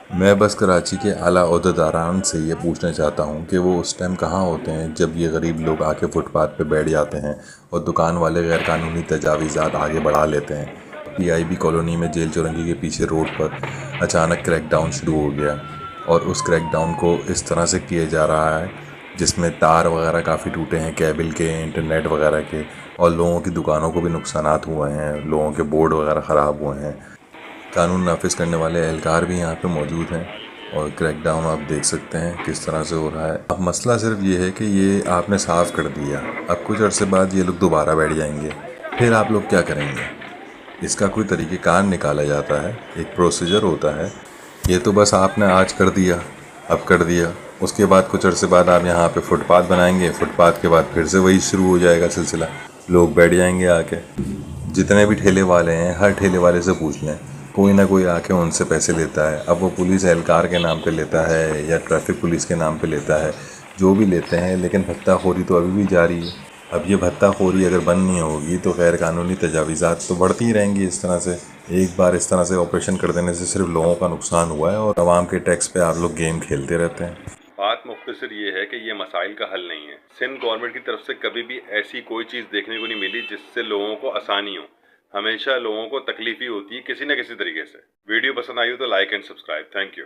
मैं बस कराची के आला ओहदेदारान से ये पूछना चाहता हूँ कि वो उस टाइम कहाँ होते हैं जब ये गरीब लोग आके फुटपाथ पे बैठ जाते हैं और दुकान वाले गैर कानूनी तजावीज़ात आगे बढ़ा लेते हैं। पीआईबी कॉलोनी में जेल चौरंगी के पीछे रोड पर अचानक क्रैकडाउन शुरू हो गया और उस क्रैकडाउन को इस तरह से किया जा रहा है जिसमें तार वगैरह काफ़ी टूटे हैं, केबल के, इंटरनेट वगैरह के, और लोगों की दुकानों को भी नुकसानात हुए हैं, लोगों के बोर्ड वगैरह ख़राब हुए हैं। कानून नाफिज करने वाले एहलकार भी यहाँ पे मौजूद हैं और क्रैकडाउन आप देख सकते हैं किस तरह से हो रहा है। अब मसला सिर्फ ये है कि ये आपने साफ़ कर दिया, अब कुछ अरसे बाद ये लोग दोबारा बैठ जाएंगे, फिर आप लोग क्या करेंगे? इसका कोई तरीक़ेकार निकाला जाता है, एक प्रोसीजर होता है। ये तो बस आपने आज कर दिया, अब कर दिया, उसके बाद कुछ अरसे बाद आप यहाँ पे फुटपाथ बनाएंगे, फुटपाथ के बाद फिर से वही शुरू हो जाएगा सिलसिला, लोग बैठ जाएंगे आके। जितने भी ठेले वाले हैं हर ठेले वाले से पूछ लें, कोई ना कोई आके उनसे पैसे लेता है। अब वो पुलिस एहलकार के नाम पे लेता है या ट्रैफिक पुलिस के नाम पे लेता है, जो भी लेते हैं, लेकिन भत्ताखोरी तो अभी भी जारी है। अब ये भत्ताखोरी अगर बंद नहीं होगी तो गैर कानूनी तजावीज़ात तो बढ़ती ही रहेंगी इस तरह से। एक बार इस तरह से ऑपरेशन कर देने से सिर्फ लोगों का नुकसान हुआ है और आवाम के टैक्स पे आप लोग गेम खेलते रहते हैं। बात मुख्तसर ये है कि ये मसाइल का हल नहीं है। सिंध गवर्नमेंट की तरफ से कभी भी ऐसी कोई चीज़ देखने को नहीं मिली जिससे लोगों को आसानी हो। हमेशा लोगों को तकलीफ ही होती है किसी न किसी तरीके से। वीडियो पसंद आई हो तो like and subscribe. Thank you.